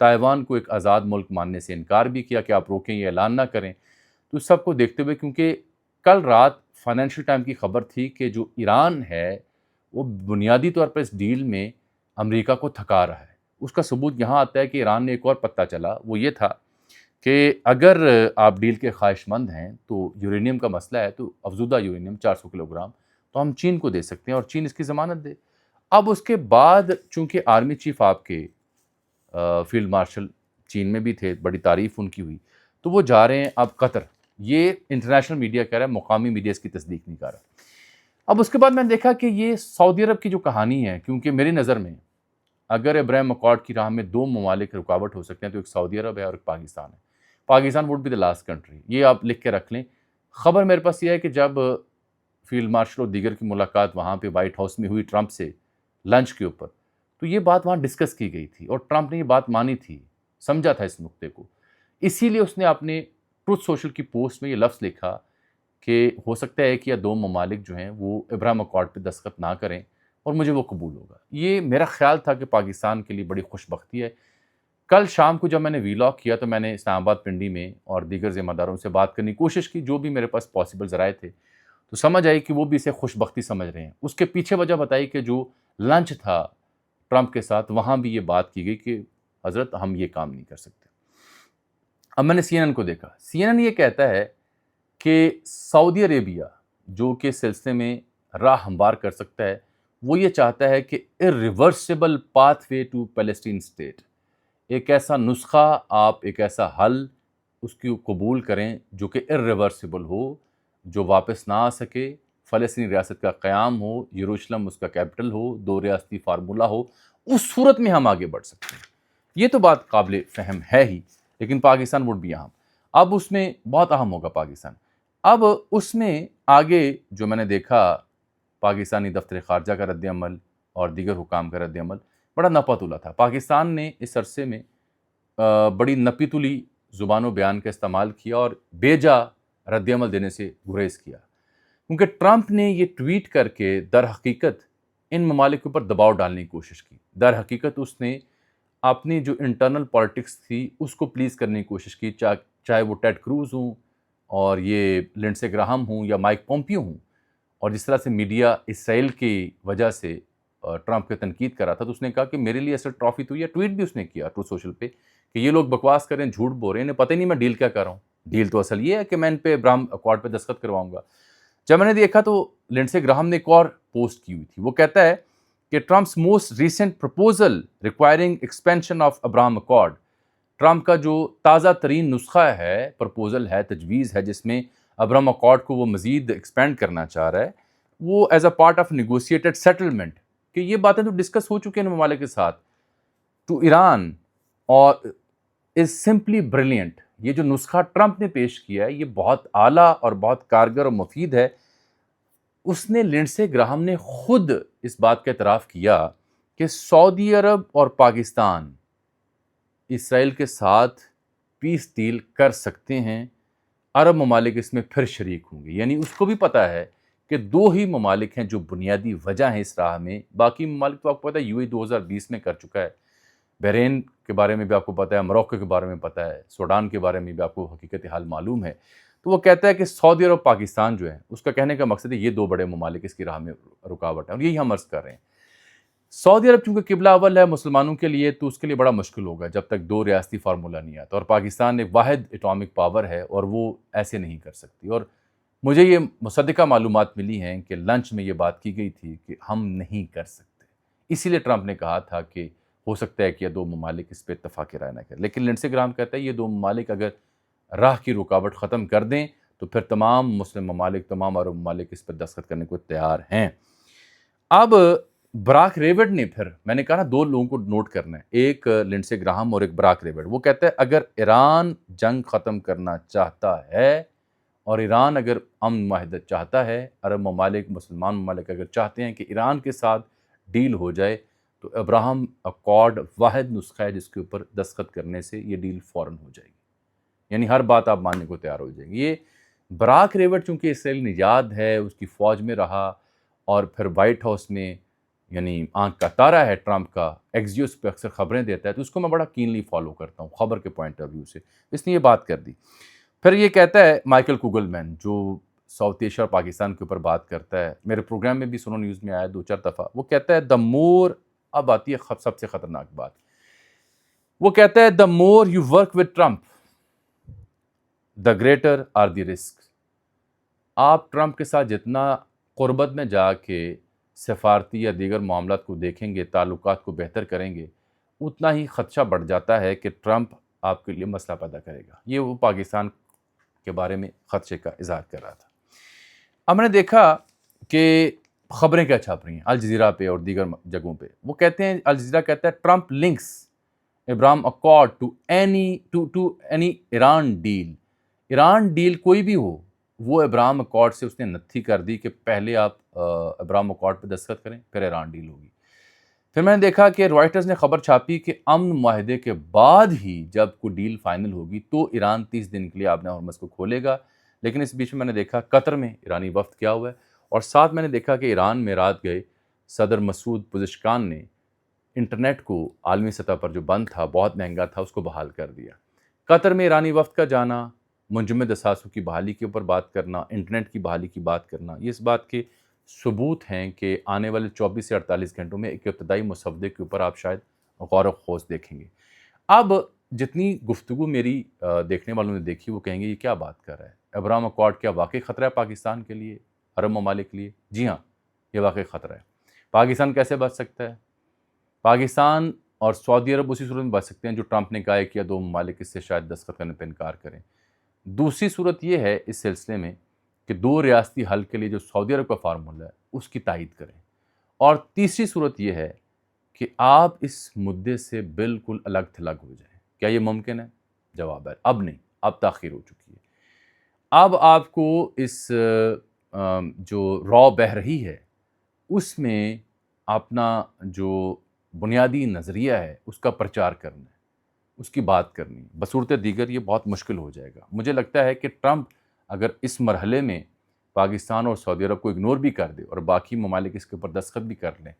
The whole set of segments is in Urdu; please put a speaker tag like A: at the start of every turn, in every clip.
A: تائیوان کو ایک آزاد ملک ماننے سے انکار بھی کیا کہ آپ روکیں، یہ اعلان نہ کریں۔ تو اس سب کو دیکھتے ہوئے، کیونکہ کل رات فائنینشیل ٹائم کی خبر تھی کہ جو ایران ہے وہ بنیادی طور پر اس ڈیل میں امریکہ کو تھکا رہا ہے۔ اس کا ثبوت یہاں آتا ہے کہ ایران نے ایک اور پتہ چلا، وہ یہ تھا کہ اگر آپ ڈیل کے خواہش مند ہیں تو یورینیم کا مسئلہ ہے، تو افزودہ یورینیم 400 کلو گرام تو ہم چین کو دے سکتے ہیں اور چین اس کی ضمانت دے۔ اب اس کے بعد چونکہ آرمی چیف آپ کے فیلڈ مارشل چین میں بھی تھے، بڑی تعریف ان کی ہوئی، تو وہ جا رہے ہیں اب قطر۔ یہ انٹرنیشنل میڈیا کہہ رہا ہے، مقامی میڈیا اس کی تصدیق نہیں کر رہا۔ اب اس کے بعد میں نے دیکھا کہ یہ سعودی عرب کی جو کہانی ہے، کیونکہ میری نظر میں اگر ابراہیم اکارڈ کی راہ میں دو ممالک رکاوٹ ہو سکتے ہیں تو ایک سعودی عرب ہے اور ایک پاکستان ہے۔ Pakistan would be the last country, یہ آپ لکھ کے رکھ لیں۔ خبر میرے پاس یہ ہے کہ جب فیلڈ مارشل اور دیگر کی ملاقات وہاں پہ وائٹ ہاؤس میں ہوئی ٹرمپ سے لنچ کے اوپر، تو یہ بات وہاں ڈسکس کی گئی تھی اور ٹرمپ نے یہ بات مانی تھی، سمجھا تھا اس نقطے کو۔ اسی لیے اس نے اپنے ٹروتھ سوشل کی پوسٹ میں یہ لفظ لکھا کہ ہو سکتا ہے ایک یا دو ممالک جو ہیں وہ ابراہیم اکارڈ پہ دستخط نہ کریں اور مجھے وہ قبول ہوگا۔ یہ میرا خیال تھا کہ پاکستان کے لیے بڑی خوش بختی ہے۔ کل شام کو جب میں نے ویلاگ کیا تو میں نے اسلام آباد پنڈی میں اور دیگر ذمہ داروں سے بات کرنے کی کوشش کی، جو بھی میرے پاس پاسبل ذرائع تھے، تو سمجھ آئی کہ وہ بھی اسے خوش بختی سمجھ رہے ہیں۔ اس کے پیچھے وجہ بتائی کہ جو لنچ تھا ٹرمپ کے ساتھ، وہاں بھی یہ بات کی گئی کہ حضرت ہم یہ کام نہیں کر سکتے۔ اب میں نے سی این این کو دیکھا، سی این این یہ کہتا ہے کہ سعودی عربیہ جو کہ سلسلے میں راہ ہموار کر سکتا ہے، وہ یہ چاہتا ہے کہ irreversible pathway to Palestine state، ایک ایسا نسخہ، آپ ایک ایسا حل اس کی قبول کریں جو کہ irreversible ہو، جو واپس نہ آ سکے، فلسطینی ریاست کا قیام ہو، یروشلم اس کا کیپٹل ہو، دو ریاستی فارمولہ ہو، اس صورت میں ہم آگے بڑھ سکتے ہیں۔ یہ تو بات قابل فہم ہے ہی، لیکن پاکستان وڈ بھی اہم۔ اب اس میں بہت اہم ہوگا پاکستان۔ اب اس میں آگے جو میں نے دیکھا، پاکستانی دفتر خارجہ کا رد عمل اور دیگر حکام کا رد عمل بڑا نپا تلا تھا۔ پاکستان نے اس عرصے میں بڑی نپی تلی زبان و بیان کا استعمال کیا اور بے جا رد عمل دینے سے گریز کیا، کیونکہ ٹرمپ نے یہ ٹویٹ کر کے در حقیقت ان ممالک کے اوپر دباؤ ڈالنے کی کوشش کی۔ در حقیقت اس نے اپنی جو انٹرنل پالیٹکس تھی اس کو پلیز کرنے کی کوشش کی، چاہے وہ ٹیڈ کروز ہوں اور یہ لنڈسے گراہم ہوں یا مائک پومپیو ہوں۔ اور جس طرح سے میڈیا اسرائیل کی وجہ سے ٹرمپ کے تنقید کر رہا تھا، تو اس نے کہا کہ میرے لیے اصل ٹرافی تو یہ ٹویٹ بھی اس نے کیا ٹروتھ سوشل پہ کہ یہ لوگ بکواس کریں، جھوٹ بول رہے ہیں، انہیں پتہ ہی نہیں میں ڈیل کیا کر رہا ہوں۔ ڈیل تو اصل یہ ہے کہ میں ان پہ ابراہیم اکارڈ پہ دستخط کرواؤں گا۔ جب میں نے دیکھا تو لنڈسے گراہم نے ایک اور پوسٹ کی ہوئی تھی، وہ کہتا ہے کہ Trump's most recent proposal requiring expansion of Ibrahim accord, Trump کا جو تازہ ترین نسخہ ہے، پرپوزل ہے، تجویز ہے، جس میں ابراہیم اکارڈ کو وہ مزید ایکسپینڈ کرنا چاہ رہا ہے، وہ as a part of negotiated settlement, کہ یہ باتیں تو ڈسکس ہو چکے ہیں ان ممالک کے ساتھ، ٹو ایران، اور از سمپلی بریلینٹ۔ یہ جو نسخہ ٹرمپ نے پیش کیا ہے یہ بہت اعلیٰ اور بہت کارگر اور مفید ہے۔ اس نے لنڈسے گراہم نے خود اس بات کا اعتراف کیا کہ سعودی عرب اور پاکستان اسرائیل کے ساتھ پیس ڈیل کر سکتے ہیں، عرب ممالک اس میں پھر شریک ہوں گے۔ یعنی اس کو بھی پتہ ہے کہ دو ہی ممالک ہیں جو بنیادی وجہ ہیں اس راہ میں، باقی ممالک تو آپ کو پتہ ہے یو اے 2020 میں کر چکا ہے، بحرین کے بارے میں بھی آپ کو پتہ ہے، موروکو کے بارے میں پتہ ہے، سوڈان کے بارے میں بھی آپ کو حقیقت حال معلوم ہے۔ تو وہ کہتا ہے کہ سعودی عرب پاکستان جو ہے، اس کا کہنے کا مقصد ہے یہ دو بڑے ممالک اس کی راہ میں رکاوٹ ہے، اور یہی ہم عرض کر رہے ہیں۔ سعودی عرب چونکہ قبلہ اول ہے مسلمانوں کے لیے، تو اس کے لیے بڑا مشکل ہوگا جب تک دو ریاستی فارمولہ نہیں آتا، اور پاکستان ایک واحد اٹامک پاور ہے اور وہ ایسے نہیں کر سکتی۔ اور مجھے یہ مصدقہ معلومات ملی ہیں کہ لنچ میں یہ بات کی گئی تھی کہ ہم نہیں کر سکتے، اسی لیے ٹرمپ نے کہا تھا کہ ہو سکتا ہے کہ یہ دو ممالک اس پہ اتفاق رائے نہ کریں، لیکن لنڈسے گراہم کہتا ہے یہ دو ممالک اگر راہ کی رکاوٹ ختم کر دیں تو پھر تمام مسلم ممالک، تمام عرب ممالک اس پر دستخط کرنے کو تیار ہیں۔ اب براک ریوڈ نے پھر، میں نے کہا نا دو لوگوں کو نوٹ کرنا ہے، ایک لنڈسے گراہم اور ایک براک ریوڈ، وہ کہتا ہے اگر ایران جنگ ختم کرنا چاہتا ہے اور ایران اگر امن معاہدہ چاہتا ہے، عرب ممالک، مسلمان ممالک اگر چاہتے ہیں کہ ایران کے ساتھ ڈیل ہو جائے، تو ابراہیم اکارڈ واحد نسخہ ہے جس کے اوپر دستخط کرنے سے یہ ڈیل فوراً ہو جائے گی، یعنی ہر بات آپ ماننے کو تیار ہو جائیں گی۔ یہ براک ریوڈ چونکہ اسرائیل نژاد ہے، اس کی فوج میں رہا اور پھر وائٹ ہاؤس میں یعنی آنکھ کا تارا ہے ٹرمپ کا، ایکزیوس پہ اکثر خبریں دیتا ہے، تو اس کو میں بڑا کینلی فالو کرتا ہوں خبر کے پوائنٹ آف ویو سے. اس نے یہ بات کر دی. پھر یہ کہتا ہے مائیکل کوگل مین، جو ساؤتھ ایشیا اور پاکستان کے اوپر بات کرتا ہے، میرے پروگرام میں بھی سنو نیوز میں آیا 2-4 دفعہ، وہ کہتا ہے دا مور، اب آتی ہے سب سے خطرناک بات، وہ کہتا ہے the more you work with Trump the greater are the risk. آپ ٹرمپ کے ساتھ جتنا قربت میں جا کے سفارتی یا دیگر معاملات کو دیکھیں گے، تعلقات کو بہتر کریں گے، اتنا ہی خدشہ بڑھ جاتا ہے کہ ٹرمپ آپ کے لیے مسئلہ پیدا کرے گا. یہ وہ پاکستان کے بارے میں خدشے کا اظہار کر رہا تھا. اب میں نے دیکھا کہ خبریں کیا چھاپ رہی ہیں الجزیرہ پہ اور دیگر جگہوں پہ. وہ کہتے ہیں، الجزیرہ کہتا ہے Trump links Abraham Accord to any Iran deal. Iran deal کوئی بھی ہو، وہ ابراہم اکارڈ سے اس نے نتھی کر دی کہ پہلے آپ ابراہم اکارڈ پہ دستخط کریں پھر ایران ڈیل ہوگی. پھر میں نے دیکھا کہ رائٹرز نے خبر چھاپی کہ امن معاہدے کے بعد ہی جب کوئی ڈیل فائنل ہوگی تو ایران 30 دن کے لیے آبِ ہرمز کو کھولے گا. لیکن اس بیچ میں نے دیکھا قطر میں ایرانی وفد کیا ہوا ہے، اور ساتھ میں نے دیکھا کہ ایران میں رات گئے صدر مسعود پزشکان نے انٹرنیٹ کو عالمی سطح پر جو بند تھا، بہت مہنگا تھا، اس کو بحال کر دیا. قطر میں ایرانی وفد کا جانا، منجمد اثاثوں کی بحالی کے اوپر بات کرنا، انٹرنیٹ کی بحالی کی بات کرنا، یہ اس بات کے ثبوت ہیں کہ آنے والے 24 سے 48 گھنٹوں میں ایک ابتدائی مسودے کے اوپر آپ شاید غور و خوض دیکھیں گے. اب جتنی گفتگو میری دیکھنے والوں نے دیکھی، وہ کہیں گے یہ کیا بات کر رہا ہے، ابراہم اکارڈ کیا واقعی خطرہ ہے پاکستان کے لیے، عرب ممالک کے لیے؟ جی ہاں، یہ واقعی خطرہ ہے. پاکستان کیسے بچ سکتا ہے؟ پاکستان اور سعودی عرب اسی صورت میں بچ سکتے ہیں جو ٹرمپ نے کہا ہے کہ 2 ممالک اس سے شاید دستخط کرنے پہ انکار کریں. دوسری صورت یہ ہے اس سلسلے میں کہ 2 ریاستی حل کے لیے جو سعودی عرب کا فارمولہ ہے اس کی تائید کریں. اور تیسری صورت یہ ہے کہ آپ اس مدعے سے بالکل الگ تھلگ ہو جائیں. کیا یہ ممکن ہے؟ جواب ہے اب نہیں، اب تاخیر ہو چکی ہے. اب آپ کو اس جو را بہہ رہی ہے اس میں اپنا جو بنیادی نظریہ ہے اس کا پرچار کرنا ہے، اس کی بات کرنی ہے. بصورت دیگر یہ بہت مشکل ہو جائے گا. مجھے لگتا ہے کہ ٹرمپ اگر اس مرحلے میں پاکستان اور سعودی عرب کو اگنور بھی کر دے اور باقی ممالک اس کے اوپر دستخط بھی کر لیں،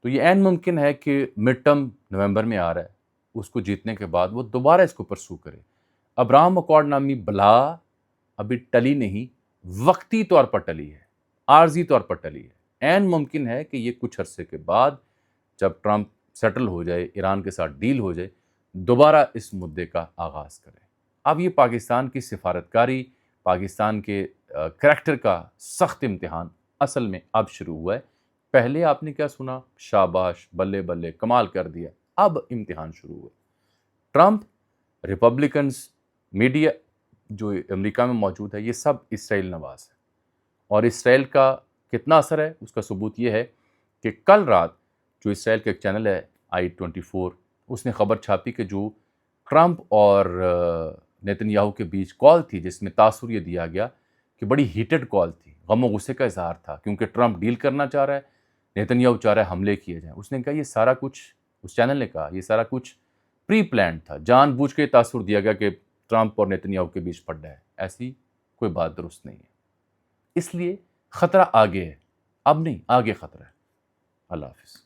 A: تو یہ عین ممکن ہے کہ مڈ ٹرم نومبر میں آ رہا ہے، اس کو جیتنے کے بعد وہ دوبارہ اس کو پرسو کرے. ابراہم اکارڈ نامی بلا ابھی ٹلی نہیں، وقتی طور پر ٹلی ہے، عارضی طور پر ٹلی ہے. عین ممکن ہے کہ یہ کچھ عرصے کے بعد جب ٹرمپ سیٹل ہو جائے، ایران کے ساتھ ڈیل ہو جائے، دوبارہ اس مدعے کا آغاز کرے. اب یہ پاکستان کی سفارتکاری، پاکستان کے کریکٹر کا سخت امتحان اصل میں اب شروع ہوا ہے. پہلے آپ نے کیا سنا؟ شاباش، بلے بلے، کمال کر دیا. اب امتحان شروع ہوا. ٹرمپ، ریپبلکنز، میڈیا جو امریکہ میں موجود ہے، یہ سب اسرائیل نواز ہے. اور اسرائیل کا کتنا اثر ہے اس کا ثبوت یہ ہے کہ کل رات جو اسرائیل کا ایک چینل ہے I-24، اس نے خبر چھاپی کہ جو ٹرمپ اور نیتن یاہو کے بیچ کال تھی، جس میں تاثر یہ دیا گیا کہ بڑی ہیٹڈ کال تھی، غم و غصے کا اظہار تھا، کیونکہ ٹرمپ ڈیل کرنا چاہ رہا ہے، نیتن یاہو چاہ رہا ہے حملے کیے جائیں. اس نے کہا یہ سارا کچھ، اس چینل نے کہا یہ سارا کچھ پری پلانڈ تھا، جان بوجھ کے تاثر دیا گیا کہ ٹرمپ اور نیتن یاہو کے بیچ پڑا ہے. ایسی کوئی بات درست نہیں ہے. اس لیے خطرہ آگے ہے، اب نہیں، آگے خطرہ ہے. اللہ حافظ.